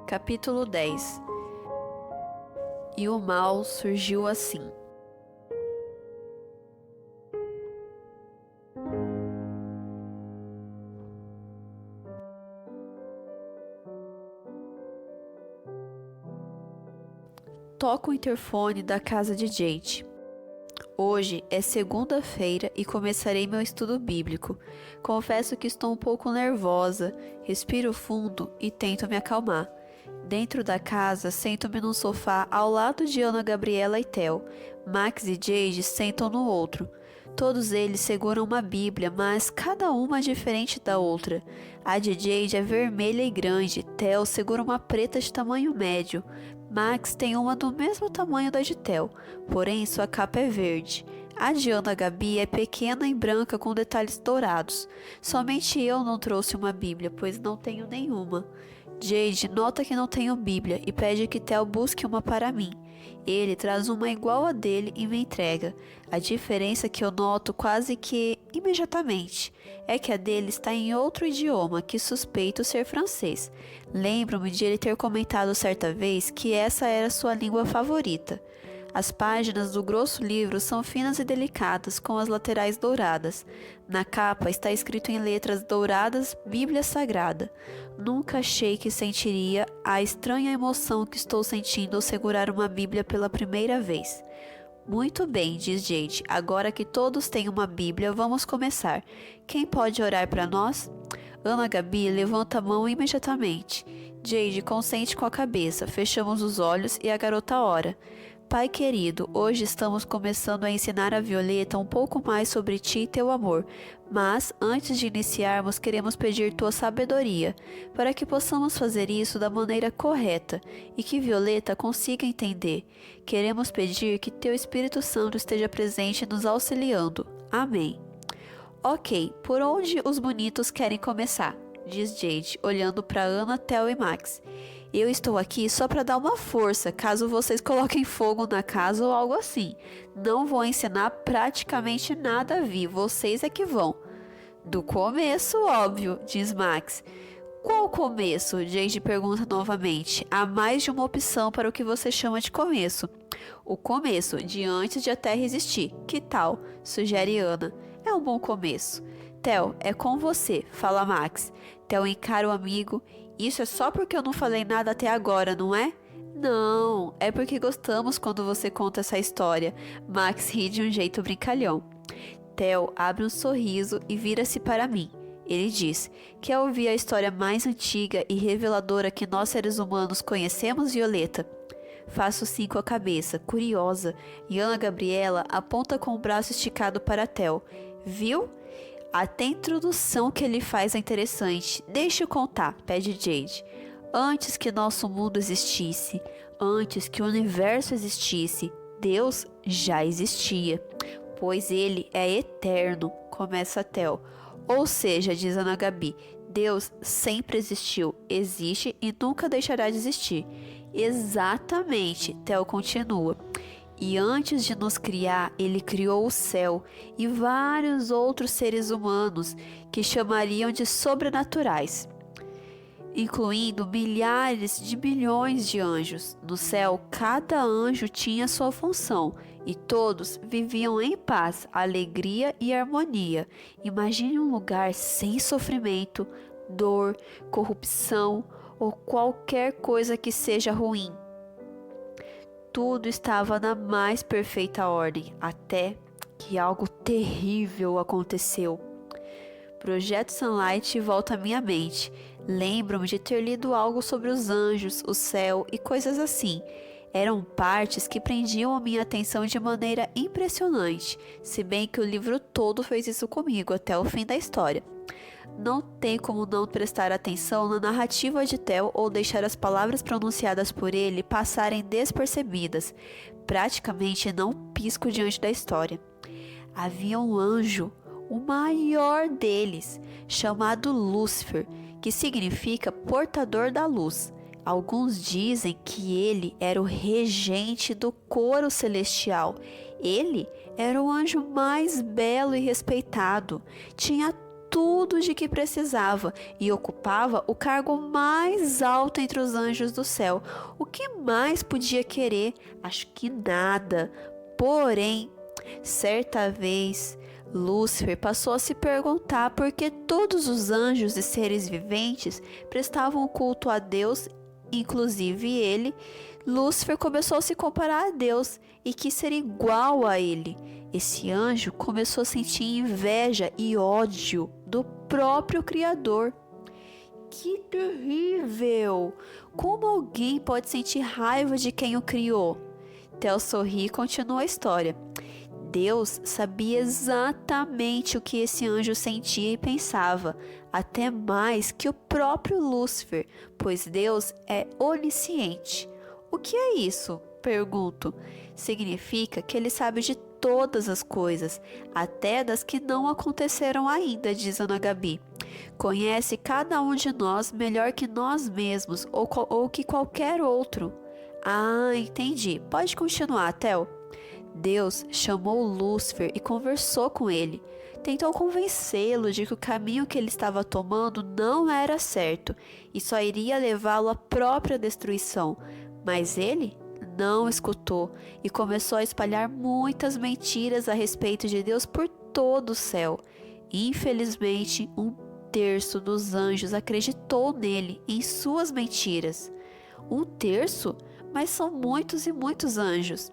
Capítulo 10. E o mal surgiu assim. Toca o interfone da casa de Jade. Hoje é segunda-feira e começarei meu estudo bíblico. Confesso que estou um pouco nervosa, respiro fundo e tento me acalmar. Dentro da casa, sento-me num sofá ao lado de Ana Gabriela e Theo. Max e Jade sentam no outro. Todos eles seguram uma Bíblia, mas cada uma diferente da outra. A de Jade é vermelha e grande, Theo segura uma preta de tamanho médio. Max tem uma do mesmo tamanho da de Theo, porém sua capa é verde. A de Ana Gabi é pequena e branca com detalhes dourados. Somente eu não trouxe uma Bíblia, pois não tenho nenhuma. Jade nota que não tenho Bíblia e pede que Theo busque uma para mim. Ele traz uma igual a dele e me entrega. A diferença que eu noto quase que imediatamente é que a dele está em outro idioma que suspeito ser francês. Lembro-me de ele ter comentado certa vez que essa era sua língua favorita. As páginas do grosso livro são finas e delicadas, com as laterais douradas. Na capa está escrito em letras douradas Bíblia Sagrada. Nunca achei que sentiria a estranha emoção que estou sentindo ao segurar uma Bíblia pela primeira vez. Muito bem, diz Jade. Agora que todos têm uma Bíblia, vamos começar. Quem pode orar para nós? Ana Gabi levanta a mão imediatamente. Jade consente com a cabeça. Fechamos os olhos e a garota ora. Pai querido, hoje estamos começando a ensinar a Violeta um pouco mais sobre ti e teu amor, mas antes de iniciarmos queremos pedir tua sabedoria, para que possamos fazer isso da maneira correta e que Violeta consiga entender. Queremos pedir que teu Espírito Santo esteja presente nos auxiliando. Amém. Ok, por onde os bonitos querem começar? Diz Jade, olhando para Ana, Theo e Max. Eu estou aqui só para dar uma força, caso vocês coloquem fogo na casa ou algo assim. Não vou ensinar praticamente nada a Vi, vocês é que vão. Do começo, óbvio, diz Max. Qual começo? Jade pergunta novamente. Há mais de uma opção para o que você chama de começo. O começo, de antes de a Terra existir. Que tal? Sugere Ana. É um bom começo. Theo, é com você, fala Max. Theo encara o amigo. Isso é só porque eu não falei nada até agora, não é? Não, é porque gostamos quando você conta essa história. Max ri de um jeito brincalhão. Theo abre um sorriso e vira-se para mim. Ele diz: quer ouvir a história mais antiga e reveladora que nós seres humanos conhecemos, Violeta? Faço sim com a cabeça, curiosa, e Ana Gabriela aponta com o braço esticado para Theo. Viu? Até a introdução que ele faz é interessante. Deixa eu contar, pede Jade. Antes que nosso mundo existisse, antes que o universo existisse, Deus já existia, pois ele é eterno, começa Theo. Ou seja, diz Ana Gabi, Deus sempre existiu, existe e nunca deixará de existir. Exatamente, Theo continua. E antes de nos criar, ele criou o céu e vários outros seres humanos que chamariam de sobrenaturais, incluindo milhares de milhões de anjos. No céu, cada anjo tinha sua função e todos viviam em paz, alegria e harmonia. Imagine um lugar sem sofrimento, dor, corrupção ou qualquer coisa que seja ruim. Tudo estava na mais perfeita ordem, até que algo terrível aconteceu. Projeto Sunlight volta à minha mente. Lembro-me de ter lido algo sobre os anjos, o céu e coisas assim. Eram partes que prendiam a minha atenção de maneira impressionante, se bem que o livro todo fez isso comigo até o fim da história. Não tem como não prestar atenção na narrativa de Theo ou deixar as palavras pronunciadas por ele passarem despercebidas. Praticamente não pisco diante da história. Havia um anjo, o maior deles, chamado Lúcifer, que significa portador da luz. Alguns dizem que ele era o regente do coro celestial. Ele era o anjo mais belo e respeitado. Tinha tudo de que precisava e ocupava o cargo mais alto entre os anjos do céu. O que mais podia querer? Acho que nada. Porém, certa vez, Lúcifer passou a se perguntar por que todos os anjos e seres viventes prestavam culto a Deus, inclusive ele. Lúcifer começou a se comparar a Deus e quis ser igual a ele. Esse anjo começou a sentir inveja e ódio do próprio Criador. Que terrível! Como alguém pode sentir raiva de quem o criou? Theo sorri e continua a história. Deus sabia exatamente o que esse anjo sentia e pensava, até mais que o próprio Lúcifer, pois Deus é onisciente. O que é isso? Pergunto. Significa que ele sabe de todas as coisas, até das que não aconteceram ainda, diz Ana Gabi. Conhece cada um de nós melhor que nós mesmos ou que qualquer outro. Ah, entendi. Pode continuar, Theo. Deus chamou Lúcifer e conversou com ele. Tentou convencê-lo de que o caminho que ele estava tomando não era certo e só iria levá-lo à própria destruição. Mas ele não escutou e começou a espalhar muitas mentiras a respeito de Deus por todo o céu. Infelizmente, 1/3 dos anjos acreditou nele, em suas mentiras. 1/3? Mas são muitos e muitos anjos.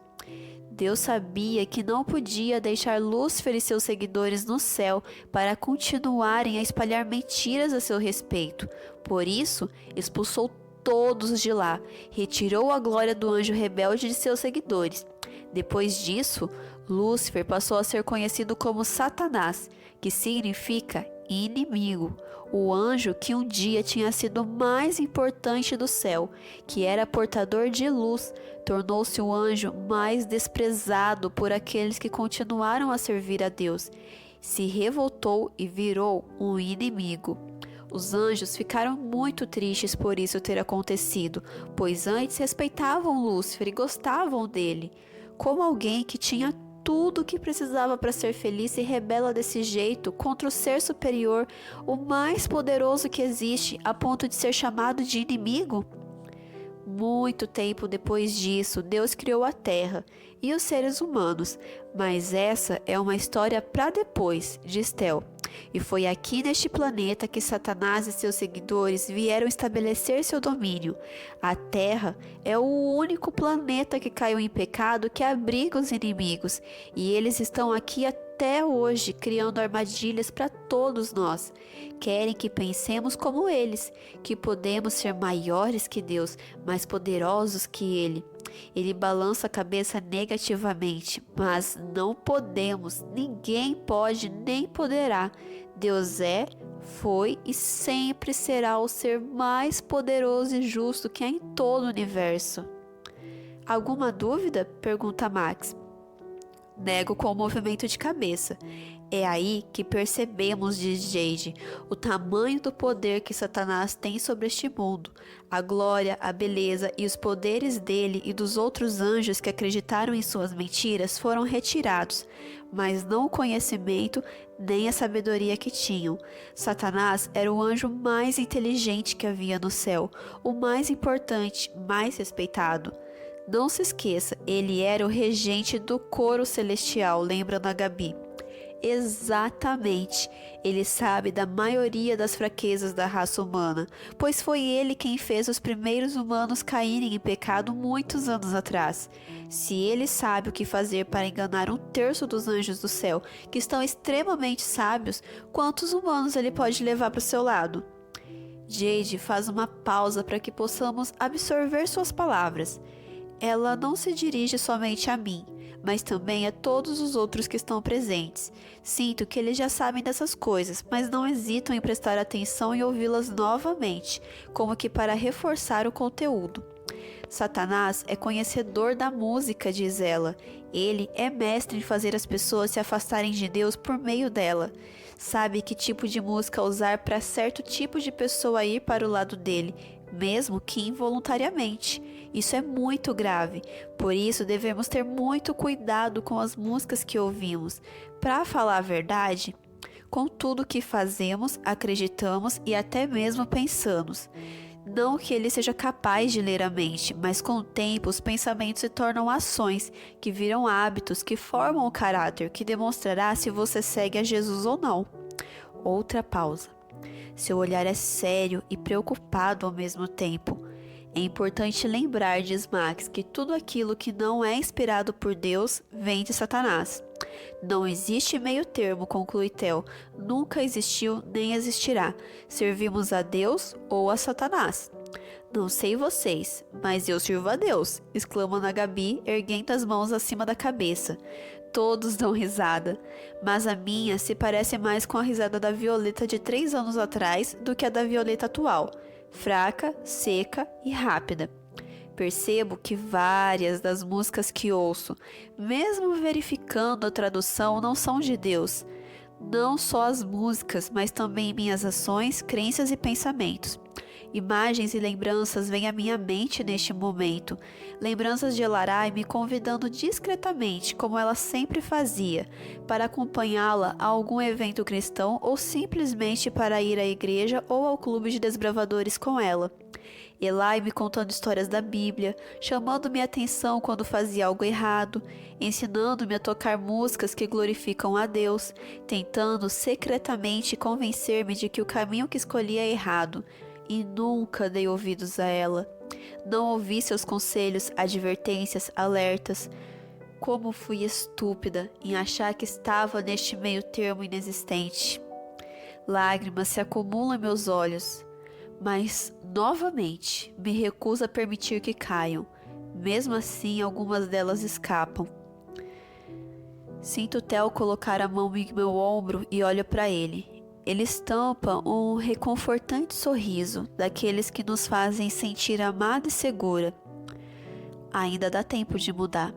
Deus sabia que não podia deixar Lúcifer e seus seguidores no céu para continuarem a espalhar mentiras a seu respeito. Por isso, expulsou todos de lá, retirou a glória do anjo rebelde de seus seguidores. Depois disso, Lúcifer passou a ser conhecido como Satanás, que significa inimigo. O anjo que um dia tinha sido o mais importante do céu, que era portador de luz, tornou-se o anjo mais desprezado por aqueles que continuaram a servir a Deus. Se revoltou e virou um inimigo. Os anjos ficaram muito tristes por isso ter acontecido, pois antes respeitavam Lúcifer e gostavam dele. Como alguém que tinha tudo o que precisava para ser feliz se rebela desse jeito contra o ser superior, o mais poderoso que existe, a ponto de ser chamado de inimigo? Muito tempo depois disso, Deus criou a Terra e os seres humanos, mas essa é uma história para depois, diz Theo. E foi aqui neste planeta que Satanás e seus seguidores vieram estabelecer seu domínio. A Terra é o único planeta que caiu em pecado que abriga os inimigos, e eles estão aqui até hoje criando armadilhas para todos nós. Querem que pensemos como eles, que podemos ser maiores que Deus, mais poderosos que Ele. Ele balança a cabeça negativamente, mas não podemos, ninguém pode nem poderá. Deus é, foi e sempre será o ser mais poderoso e justo que há em todo o universo. Alguma dúvida? Pergunta Max. Nego com o movimento de cabeça. É aí que percebemos, diz Jade, o tamanho do poder que Satanás tem sobre este mundo. A glória, a beleza e os poderes dele e dos outros anjos que acreditaram em suas mentiras foram retirados, mas não o conhecimento nem a sabedoria que tinham. Satanás era o anjo mais inteligente que havia no céu, o mais importante, mais respeitado. Não se esqueça, ele era o regente do coro celestial, lembra na Gabi. Exatamente, ele sabe da maioria das fraquezas da raça humana, pois foi ele quem fez os primeiros humanos caírem em pecado muitos anos atrás. Se ele sabe o que fazer para enganar 1/3 dos anjos do céu, que estão extremamente sábios, quantos humanos ele pode levar para o seu lado? Jade faz uma pausa para que possamos absorver suas palavras. Ela não se dirige somente a mim, mas também a todos os outros que estão presentes. Sinto que eles já sabem dessas coisas, mas não hesitam em prestar atenção e ouvi-las novamente, como que para reforçar o conteúdo. Satanás é conhecedor da música, diz ela. Ele é mestre em fazer as pessoas se afastarem de Deus por meio dela. Sabe que tipo de música usar para certo tipo de pessoa ir para o lado dele, mesmo que involuntariamente. Isso é muito grave, por isso devemos ter muito cuidado com as músicas que ouvimos. Para falar a verdade, com tudo que fazemos, acreditamos e até mesmo pensamos. Não que ele seja capaz de ler a mente, mas com o tempo os pensamentos se tornam ações, que viram hábitos, que formam o caráter, que demonstrará se você segue a Jesus ou não. Outra pausa. Seu olhar é sério e preocupado ao mesmo tempo. É importante lembrar, diz Max, que tudo aquilo que não é inspirado por Deus vem de Satanás. Não existe meio termo, conclui Theo. Nunca existiu nem existirá. Servimos a Deus ou a Satanás. Não sei vocês, mas eu sirvo a Deus, exclama Ana Gabi, erguendo as mãos acima da cabeça. Todos dão risada, mas a minha se parece mais com a risada da Violeta de 3 anos atrás do que a da Violeta atual. Fraca, seca e rápida. Percebo que várias das músicas que ouço, mesmo verificando a tradução, não são de Deus. Não só as músicas, mas também minhas ações, crenças e pensamentos. Imagens e lembranças vêm à minha mente neste momento. Lembranças de Elarai me convidando discretamente, como ela sempre fazia, para acompanhá-la a algum evento cristão ou simplesmente para ir à igreja ou ao clube de desbravadores com ela. Elai me contando histórias da Bíblia, chamando minha atenção quando fazia algo errado, ensinando-me a tocar músicas que glorificam a Deus, tentando secretamente convencer-me de que o caminho que escolhi é errado, e nunca dei ouvidos a ela. Não ouvi seus conselhos, advertências, alertas. Como fui estúpida em achar que estava neste meio termo inexistente. Lágrimas se acumulam em meus olhos, mas, novamente, me recuso a permitir que caiam. Mesmo assim, algumas delas escapam. Sinto Theo colocar a mão em meu ombro e olho para ele. Ele estampa um reconfortante sorriso, daqueles que nos fazem sentir amada e segura. Ainda dá tempo de mudar.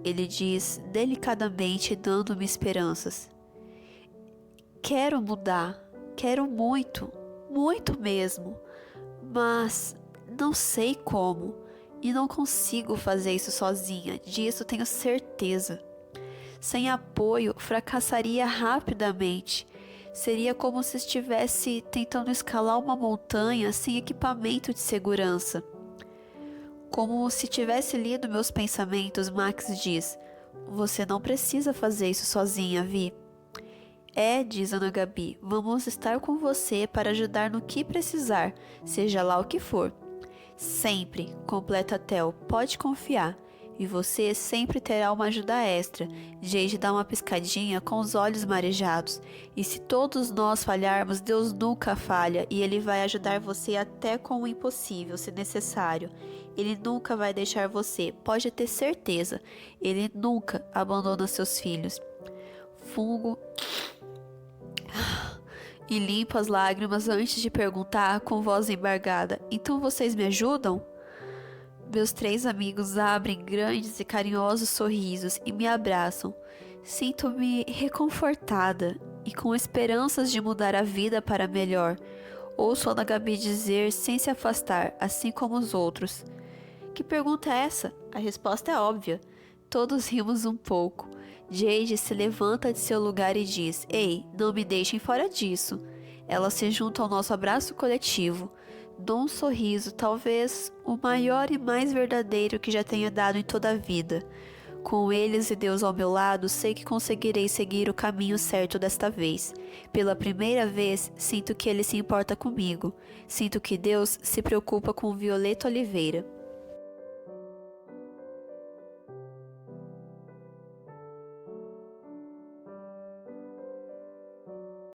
Ele diz delicadamente, dando-me esperanças. Quero mudar, quero muito. Muito mesmo, mas não sei como e não consigo fazer isso sozinha, disso tenho certeza. Sem apoio, fracassaria rapidamente. Seria como se estivesse tentando escalar uma montanha sem equipamento de segurança. Como se tivesse lido meus pensamentos, Max diz: "Você não precisa fazer isso sozinha, Vi." Diz Ana Gabi, vamos estar com você para ajudar no que precisar, seja lá o que for. Sempre, completa Theo, pode confiar. E você sempre terá uma ajuda extra. Jade dá uma piscadinha com os olhos marejados. E se todos nós falharmos, Deus nunca falha e Ele vai ajudar você até com o impossível, se necessário. Ele nunca vai deixar você, pode ter certeza. Ele nunca abandona seus filhos. Fungo e limpo as lágrimas antes de perguntar com voz embargada: "Então vocês me ajudam?" Meus 3 amigos abrem grandes e carinhosos sorrisos e me abraçam. Sinto-me reconfortada e com esperanças de mudar a vida para melhor. Ouço Ana Gabi dizer sem se afastar, assim como os outros: "Que pergunta é essa?" A resposta é óbvia. Todos rimos um pouco. Jade se levanta de seu lugar e diz: "Ei, não me deixem fora disso." Ela se junta ao nosso abraço coletivo. Dou um sorriso, talvez o maior e mais verdadeiro que já tenha dado em toda a vida. Com eles e Deus ao meu lado, sei que conseguirei seguir o caminho certo desta vez. Pela primeira vez, sinto que Ele se importa comigo. Sinto que Deus se preocupa com Violeta Oliveira.